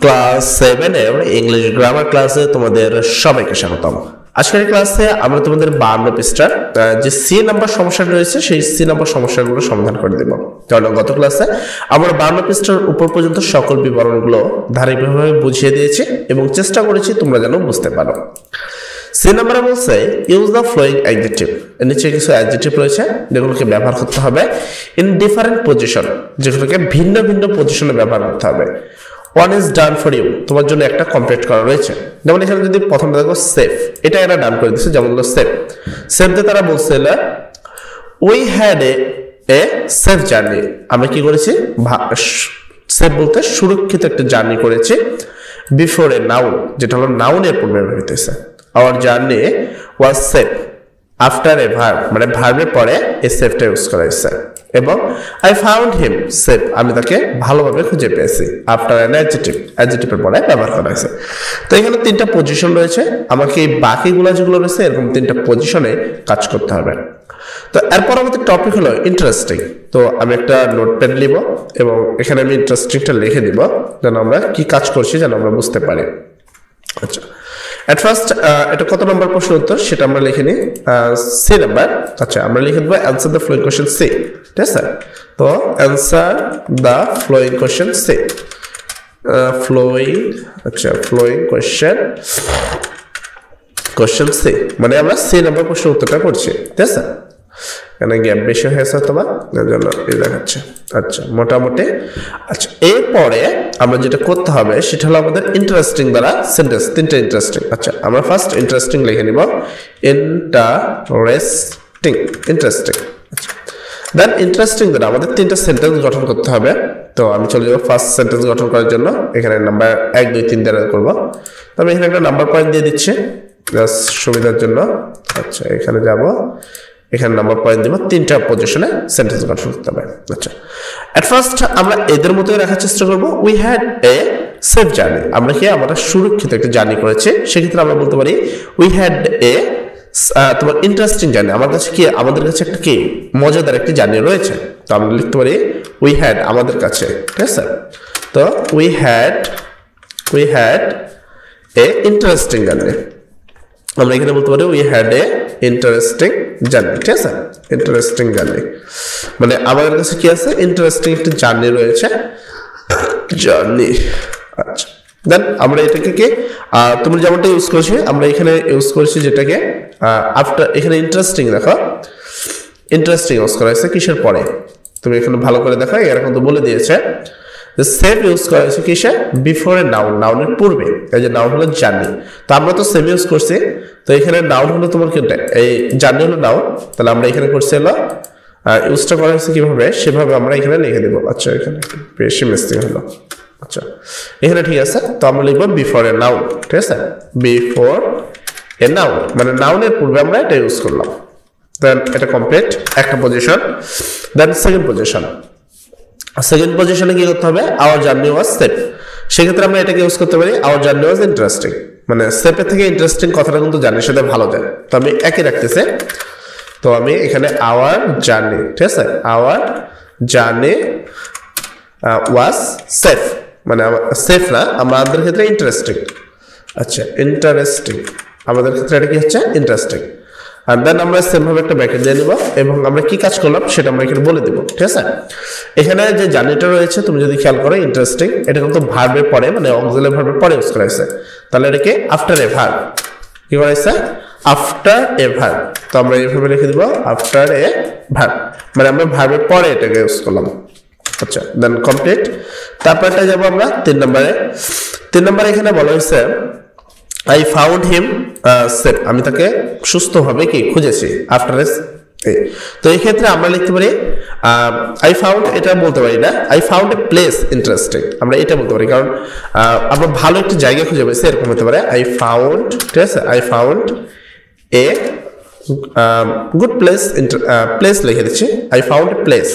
Class 7 এর English grammar ক্লাসে তোমাদের সবাইকে স্বাগতম। আজকের ক্লাসে আমরা তোমাদের 52 পৃষ্ঠার যে সি নাম্বার সমস্যা রয়েছে সেই সি নাম্বার সমস্যাগুলো সমাধান করে দেব। কারণ গত ক্লাসে আমরা 52 পৃষ্ঠার উপর পর্যন্ত সকল বিবরণগুলো ধারাবাহিকভাবে বুঝিয়ে দিয়েছি এবং চেষ্টা করেছি তোমরা যেন বুঝতে পারো। সি নাম্বারে বলছে ইউজ দ্য ফ্লোয়িং অ্যাডজেক্টিভ, এর নিচে কিছু অ্যাডজেক্টিভ রয়েছে যেগুলোকে ব্যবহার করতে হবে ইন ডিফারেন্ট পজিশন, যেগুলোকে ভিন্ন ভিন্ন পজিশনে ব্যবহার করতে হবে। One is done for you, তোমার জন্য একটা কমপ্লিট করা রয়েছে। যেমন এখানে যদি প্রথমে দেখো সেফ, এটা এরা ডান করে দিচ্ছে। যেমন হলো সেফ, সেফ দিয়ে তারা বলছিল we had a safe journey, আমরা কি করেছি সেফ বলতে সুরক্ষিত একটা জার্নি করেছি। বিফোর এ নাউন, যেটা হলো নাউনের পূর্বে হইতেছে। Hour journey was safe after a verb, মানে ভার্বের পরে এ সেফটা ইউজ করা হয়েছে। এবং আই ফাউন্ড হিম সেফ, আমি তাকে ভালোভাবে খুঁজে পেয়েছি। আফটার অ্যান অ্যাডজেক্টিভ, অ্যাডজেক্টিভের পরে ব্যবহার করা হয়েছে। তো এখানে তিনটা পজিশন রয়েছে, আমাকে এই বাকিগুলো যেগুলো রয়েছে এরকম তিনটা পজিশনে কাজ করতে হবে। তো এরপর আমাদের টপিক হলো ইন্টারেস্টিং। তো আমি একটা নোটপ্যাড নিব এবং এখানে আমি ইন্টারেস্টিংটা লিখে দিব যেন আমরা কি কাজ করছি যেন আমরা বুঝতে পারি। আচ্ছা, এট ফার্স্ট এটা কত নম্বর প্রশ্ন উত্তর সেটা আমরা লিখে নিই, সি নাম্বার। আচ্ছা, আমরা লিখে দেবো answer the following questions, ঠিক আছে? তো answer the following questions, following, আচ্ছা ফ্লোয়িং কোয়েশ্চেন সি, মানে আমরা সি নাম্বার প্রশ্ন উত্তরটা করছি, ঠিক আছে? এখানে গ্যাপ বেশি হয়েছে তোমার জন্য এই দেখাচ্ছে। আচ্ছা, মোটামুটি। আচ্ছা, এরপরে আমরা যেটা করতে হবে সেটা হলো আমাদের ইন্টারেস্টিং দ্বারা সেন্টেন্স, তিনটা ইন্টারেস্টিং। আচ্ছা, আমরা ফার্স্ট ইন্টারেস্টিং লিখে নিব, ইন্টারেস্টিং। আচ্ছা, দেন ইন্টারেস্টিং দ্বারা আমাদের তিনটা সেন্টেন্স গঠন করতে হবে। তো আমি চলে যাবো ফার্স্ট সেন্টেন্স গঠন করার জন্য। এখানে নাম্বার 1, 2, 3 দ্বারা করবো। তবে এখানে একটা নাম্বার পয়েন্ট দিয়ে দিচ্ছি জাস্ট সুবিধার জন্য। আচ্ছা, এখানে যাব, এখানে নাম্বার পয়েন্ট দিব, তিনটা পজিশনে সেন্টেন্স গঠন করতে হবে। আচ্ছা, এট ফার্স্ট আমরা এদের মতোই রাখার চেষ্টা করব। We had a safe journey, আমরা কি আমরা সুরক্ষিত একটা জার্নি করেছি। সেক্ষেত্রে আমরা বলতে পারি উই হ্যাড এ তোমার ইন্টারেস্টিং জার্নি, আমার কাছে কি আমাদের কাছে একটা কি মজাদার একটি জার্নি রয়েছে। তো আমরা লিখতে পারি উই হ্যাড আমাদের কাছে, ঠিক আছে? তো we had a interesting journey, আমরা এখানে বলতে পারি we had a interesting journey, ঠিক আছে? ইন্টারেস্টিং জার্নি মানে আমাদের কাছে কি আছে, ইন্টারেস্টিং একটা জার্নি রয়েছে, জার্নি। আচ্ছা, দেন আমরা এটাকে কি তোমরা যেমনটা ইউজ করছি আমরা এখানে ইউজ করছি যেটাকে আফটার, এখানে ইন্টারেস্টিং দেখো, ইন্টারেস্টিং ইউজ করা হয়েছে কিসের পরে, তুমি এখানে ভালো করে দেখো। এরকম তো বলে দিয়েছে সেফ ইউজ করা হয়েছে কিসে, বিফোর এ নাউন, নাউনের পূর্বে। এই যে নাউন হলো জার্নি, তো আমরা তো সেভ ইউজ করছি। তো এখানে নাউন হলো তোমার কি, এই জার্নি হলো নাউন, তাহলে আমরা এখানে করছি হলো ইউজটা করা হয়েছে কিভাবে সেভাবে আমরা এখানে লিখে দেবো। আচ্ছা, এখানে বেশি মিস্টেক হলো। আচ্ছা, এখানে ঠিক আছে। তো আমরা লিখবো বিফোর এ নাউন, ঠিক আছে? বিফোর এ নাউন মানে নাউনের পূর্বে আমরা এটা ইউজ করলাম। দেন এটা কমপ্লিট একটা position. Then second position, second পজিশনে কি করতে হবে, আওয়ার জার্নি ওয়াজ সেফ। সেক্ষেত্রে আমরা এটাকে ইউজ করতে পারি আওয়ার জার্নি ওয়াজ ইন্টারেস্টিং, মানে সেফের থেকে ইন্টারেস্টিং কথাটা কিন্তু জার্নির সাথে ভালো যায়। তো আমি একই রাখতেছি। তো আমি এখানে আওয়ার জার্নি, ঠিক আছে? আওয়ার জার্নি ওয়াজ সেফ, মানে সেফ না, আমাদের ক্ষেত্রে ইন্টারেস্টিং। আচ্ছা, ইন্টারেস্টিং আমাদের ক্ষেত্রে এটা কি হচ্ছে, ইন্টারেস্টিং। আর দেন আমরা সেমভাবে একটা ব্র্যাকেট দিয়ে নিব এবং আমরা কি কাজ করলাম সেটা আমরা এখানে বলে দিব, ঠিক আছে? এখানে যে জার্নিটা রয়েছে তুমি যদি খেয়াল করো, ইন্টারেস্টিং এটা কিন্তু ভার্বের পরে, মানে অক্সিলারি ভার্বের পরে ইউজ করা হয়েছে। তাহলে এটাকে আফটার এ ভার্ব কি করা হয়েছে, আফটার এ ভার্ব। তো আমরা এইভাবে লিখে দিব আফটার এ ভার্ব, মানে আমরা ভার্বের পরে এটাকে ইউজ করলাম। আচ্ছা, দেন কমপ্লিট। তারপরটা যাবো আমরা 3 নম্বরে। 3 নম্বরে এখানে বলা হয়েছে আই ফাউন্ড হিম সেফ, আমি তাকে সুস্থভাবে কি খুঁজেছি আফটার এ। তো এই ক্ষেত্রে আমরা লিখতে পারি আই ফাউন্ড, এটা বলতে পারি না, I found a place interesting, আমরা এটা বলতে পারি কারণ আমরা ভালো একটা জায়গা খুঁজে পেয়েছি, এরকম হতে পারে আই ফাউন্ড, ঠিক আছে? I found a good place, place লিখে দিচ্ছি, আই ফাউন্ড এ প্লেস,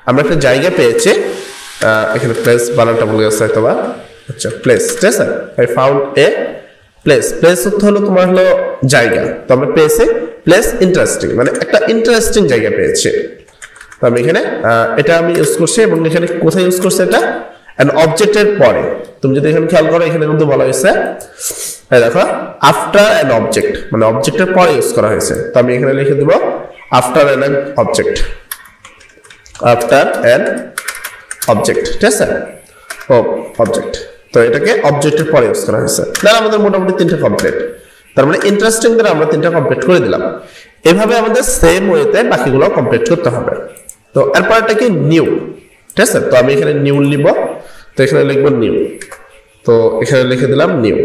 আমরা একটা জায়গা পেয়েছি। এখানে প্লেস বানানটা ভুলে গেছে হয়তো বা। আচ্ছা, প্লেস, ঠিক আছে? I found a place, place অর্থ হলো তোমার হলো জায়গা, তো আমরা পেয়েছি প্লেস ইন্টারেস্টিং, মানে একটা ইন্টারেস্টিং জায়গা পেয়েছি। তো আমি এখানে এটা আমি ইউজ করছি এবং এখানে কোথায় ইউজ করছি, এটা অ্যান অবজেক্টের পরে তুমি যদি এখানে খেয়াল করো এখানে কিন্তু বলা হয়েছে দেখো আফটার অ্যান অবজেক্ট মানে অবজেক্টের পরে ইউজ করা হয়েছে তো আমি এখানে লিখে দেব after an object after an object ঠিক আছে ও অবজেক্ট তো এটাকে অবজেক্টের পরে ইউজ করা হয়েছে তাহলে আমাদের মোটামুটি 3টা কমপ্লিট তার মানে ইন্টারেস্টিং দ্বারা আমরা 3টা কমপ্লিট করে দিলাম এভাবে আমাদের সেম ওয়েতে বাকিগুলো কমপ্লিট করতে হবে তো এরপর এটা কি নিউ ঠিক আছে তো আমি এখানে নিউ লিখব তো এখানে লিখব নিউ তো এখানে লিখে দিলাম নিউ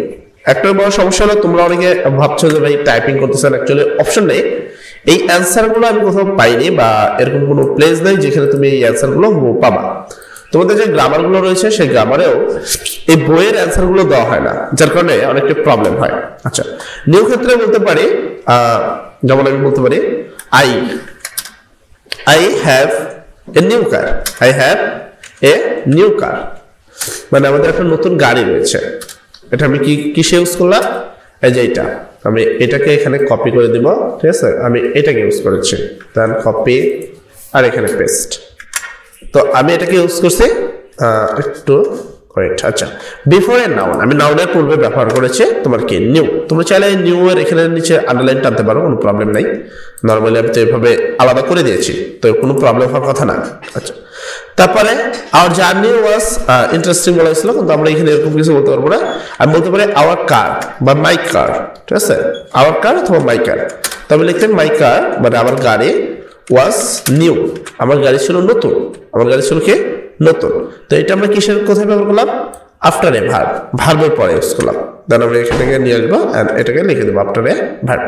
একটা বড় সমস্যা হলো তোমরা অনেকে ভাবছো যে ভাই টাইপিং করতেছেন অ্যাকচুয়ালি অপশন নেই এই অ্যানসারগুলো আমি কোথাও পাইনি বা এরকম কোনো প্লেস নেই যেখানে তুমি এই অ্যানসারগুলো পাবা তোমাদের যে গ্রামারগুলো রয়েছে সেই গ্রামারেও এই বইয়ের অ্যানসারগুলো দেওয়া হয় না যার কারণে অনেকটা প্রবলেম হয় আচ্ছা নিউ ক্ষেত্রে বলতে পারি যেমন আমি বলতে পারি I have a new car I have a new car মানে আমাদের একটা নতুন গাড়ি রয়েছে এটা আমি কিসে ইউজ করলাম এই যে এটা আমি এটাকে এখানে কপি করে দিব ঠিক আছে আমি এটাকে ইউজ করেছি দেন কপি আর এখানে পেস্ট তো আমি এটাকে ইউজ করছি একটু ওয়েট আচ্ছা বিফোর এ নাউন আমি নাউনের পূর্বে ব্যবহার করেছি তোমার কি নিউ তুমি চাইলে নিউ এর এখানে নিচে আন্ডারলাইন টানতে পারো কোনো প্রবলেম নাই নরমালি আমি তো এভাবে আলাদা করে দিয়েছি তো কোনো প্রবলেম হওয়ার কথা না আচ্ছা তারপরে আওয়ার জার্নি ওয়াজ ইন্টারেস্টিং বলা হয়েছিল কিন্তু আমরা এখানে এরকম কিছু বলতে পারবো না আমি বলতে পারি আওয়ার কার বা মাই কার ঠিক আছে আওয়ার কার অথবা মাই কার তো আমি লিখতে মাই কার মানে আমার গাড়ি ওয়াজ নিউ আমার গাড়ি ছিল নতুন আমার গাড়ি ছিল কি নতুন তো এটা আমরা কিসের কোথায় ব্যবহার করলাম আফটার এ ভার্ব ভার্বের পরে ইউজ করলাম দেন আমরা এখানে নিয়ে আসবো এটাকে লিখে দেবো আফটার এ ভার্ব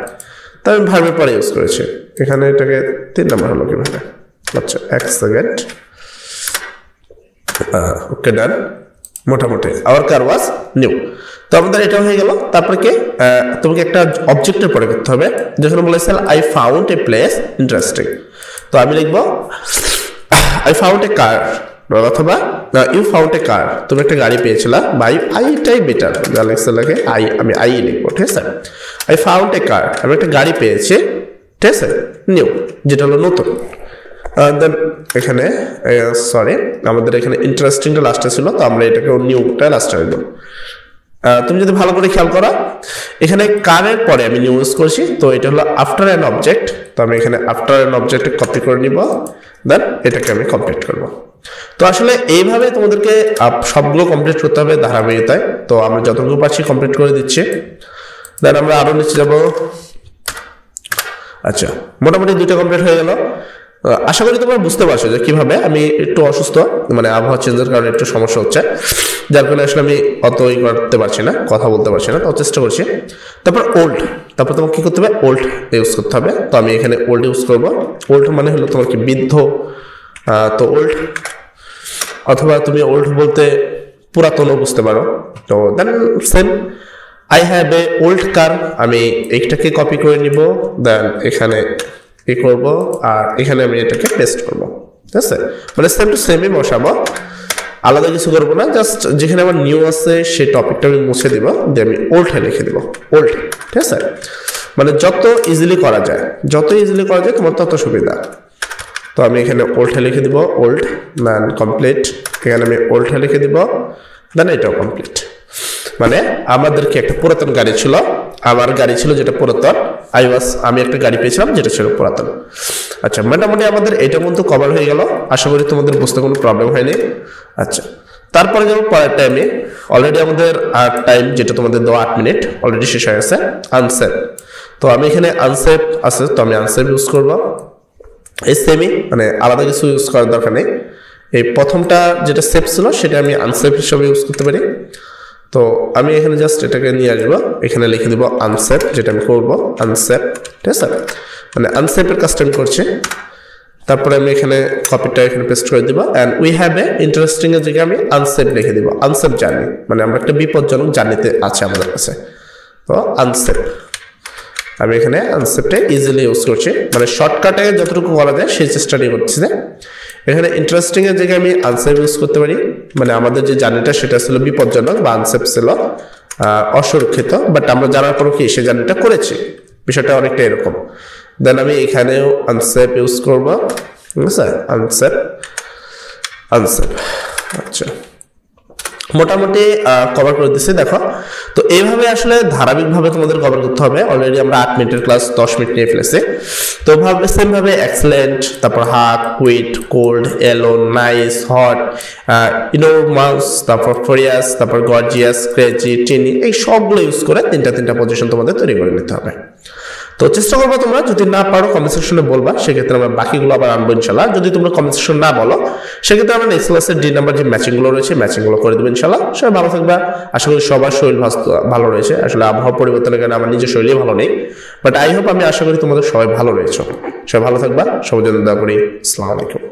তো আমি ভার্বের পরে ইউজ করেছি এখানে এটাকে 3 নাম্বার হলো কিভাবে আচ্ছা এক সেকেন্ড ওকে ডান মোটামুটি আওয়ার কার ওয়াজ নিউ তো আমাদের এটা হয়ে গেল তারপরে কি তোমাকে একটা অবজেক্টের পরে করতে হবে যেখানে বলেছে I found a place interesting তো আমি লিখবো আই ফাউন্ড এ কার অথবা ইউ ফাউন্ড এ কার তুমি একটা গাড়ি পেয়েছিলা বা আইটাই বেটার যা লেখছে লাগে আমি আই লিখবো ঠিক আছে আই ফাউন্ড এ কার আমি একটা গাড়ি পেয়েছি ঠিক আছে নিউ যেটা হলো নতুন দেন এখানে সরি আমাদের এখানে ইন্টারেস্টিংটা লাস্টে ছিল তো আমরা এটাকে নিউটা লাস্টে রাখবো তুমি যদি ভালো করে খেয়াল করো এখানে কারের পরে আমি নিউ ইউজ করছি তো এটা হলো আফটার অ্যান অবজেক্ট তো আমি এখানে আফটার অ্যান অবজেক্ট কপি করে নিব দেন এটাকে আমি কমপ্লিট করব তো আসলে এইভাবে তোমাদেরকে সবগুলো কমপ্লিট করতে হবে ধারাবাহিকতায় তো আমরা যতটুকু পারছি কমপ্লিট করে দিচ্ছি দেন আমরা আরো নিচে যাব আচ্ছা মোটামুটি 2টা কমপ্লিট হয়ে গেল আশা করি তোমরা বুঝতে পারছো যে কিভাবে আমি একটু অসুস্থ মানে আবহাওয়া চেঞ্জের কারণে একটু সমস্যা হচ্ছে যার কারণে আসলে আমি অত করতে পারছি না কথা বলতে পারছি না তো চেষ্টা করছি তারপর ওল্ড তারপর তোমাকে কি করতে হবে ওল্ড ইউজ করতে হবে তো আমি এখানে ওল্ড ইউজ করবো ওল্ড মানে হলো তোমার কি বৃদ্ধ তো ওল্ড অথবা তুমি ওল্ড বলতে পুরাতনও বুঝতে পারো তো then same I have a old car আমি এইটাকে কপি করে নিব দেন এখানে কি করব আর এখানে আমি এটাকে পেস্ট করব ঠিক আছে মানে সেম টু সেমই বসাবো আলাদা কিছু করবো না জাস্ট যেখানে আমার নিউ আছে সেই টপিকটা আমি মুছে দিব দিয়ে আমি ওল্ড লিখে দিব ওল্ড ঠিক আছে মানে যত ইজিলি করা যায় তোমার তত সুবিধা তো আমি এখানে ওল্ড লিখে দিব ওল্ড দেন কমপ্লিট এখানে আমি ওল্ড লিখে দিব দেন এটাও কমপ্লিট মানে আমাদেরকে একটা পুরাতন গাড়ি ছিল আমার গাড়ি ছিল যেটা পুরাতন আমি একটা গাড়ি পেয়েছিলাম যেটা ছিল পুরাতন আচ্ছা মোটামুটি আমাদের এটা কিন্তু কভার হয়ে গেল আশা করি তোমাদের বুঝতে কোনো প্রবলেম হয়নি আচ্ছা তারপরে যাবো পরের টাইমে অলরেডি আমাদের টাইম যেটা তোমাদের দেওয়া 8 মিনিট অলরেডি শেষ হয়ে গেছে আনসেভ তো আমি এখানে আনসেভ আছে তো আমি আনসেভ ইউজ করবো এই সেমই মানে আলাদা কিছু ইউজ করার দরকার নেই এই প্রথমটা যেটা সেভ ছিল সেটা আমি আনসেভ হিসেবে ইউজ করতে পারি তো আমি এখানে জাস্ট এটাকে নিয়ে আসবো এখানে লিখে দিব আনসেভ যেটা আমি করবো আনসেভ ঠিক আছে মানে আনসেভের কাজটা আমি করছি তারপরে আমি এখানে কপিটা এখানে পেস্ট করে দিব and we have a interesting এর জায়গায় আমি আনসেভ লিখে দিব আনসেভ জার্নি মানে আমরা একটা বিপজ্জনক জার্নিতে আছে আমাদের কাছে তো আনসেভ আমি এখানে আনসেভটা ইজিলি ইউজ করছি মানে শর্টকাটে যতটুকু করা যায় সেই চেষ্টাটাই করছি যে এখানে ইন্টারেস্টিং এর জায়গায় আমি আনসেভ ইউজ করতে পারি মানে আমাদের যে জার্নিটা সেটা ছিল বিপজ্জনক বা আনসেভ ছিল অসুরক্ষিত বাট আমরা জানার পরও কি সেই জার্নিটা করেছি বিষয়টা অনেকটা এরকম দেন আমি এখানেও আনসেভ ইউজ করবো ঠিক আছে আনসেভ আচ্ছা মোটামুটি কভার করে দিচ্ছি দেখো। তো এইভাবে আসলে ধারাবাহিকভাবে তোমাদের কভার করতে হবে। অলরেডি আমরা 8 মিনিটের ক্লাস 10 মিনিট নিয়ে ফেলেছি। তো সেম ভাবে এক্সেলেন্ট, তারপর হাক, কুইট, কোল্ড, এলো, নাইস, হট, ইনোর্মাস, তারপর ফরিয়াস, তারপর গর্জিয়াস, ক্রেজি, টিনি, এই সবগুলো ইউজ করে তিনটা পজিশন তোমাদের তৈরি করে নিতে হবে। তো চেষ্টা করবো, তোমরা যদি না পারো কমেন্ট সেকশনে বলবা, সেক্ষেত্রে আমরা বাকিগুলো আবার আনবো ইনশাল্লাহ। যদি তোমরা কমেন্ট সেকশন না বলো, সেক্ষেত্রে আমরা নেক্সট ক্লাসের ডি নাম্বার যে ম্যাচিংগুলো রয়েছে ম্যাচিংগুলো করে দেবো ইনশাল্লাহ। সবাই ভালো থাকবা। আশা করি সবার শরীর ভালো রয়েছে। আসলে আবহাওয়া পরিবর্তনের কারণে আমার নিজের শরীরই ভালো নেই, বাট আই হোপ আমি আশা করি তোমাদের সবাই ভালো রয়েছে। সবাই ভালো থাকবা, সবার জন্য দোয়া করি। আসসালামু আলাইকুম।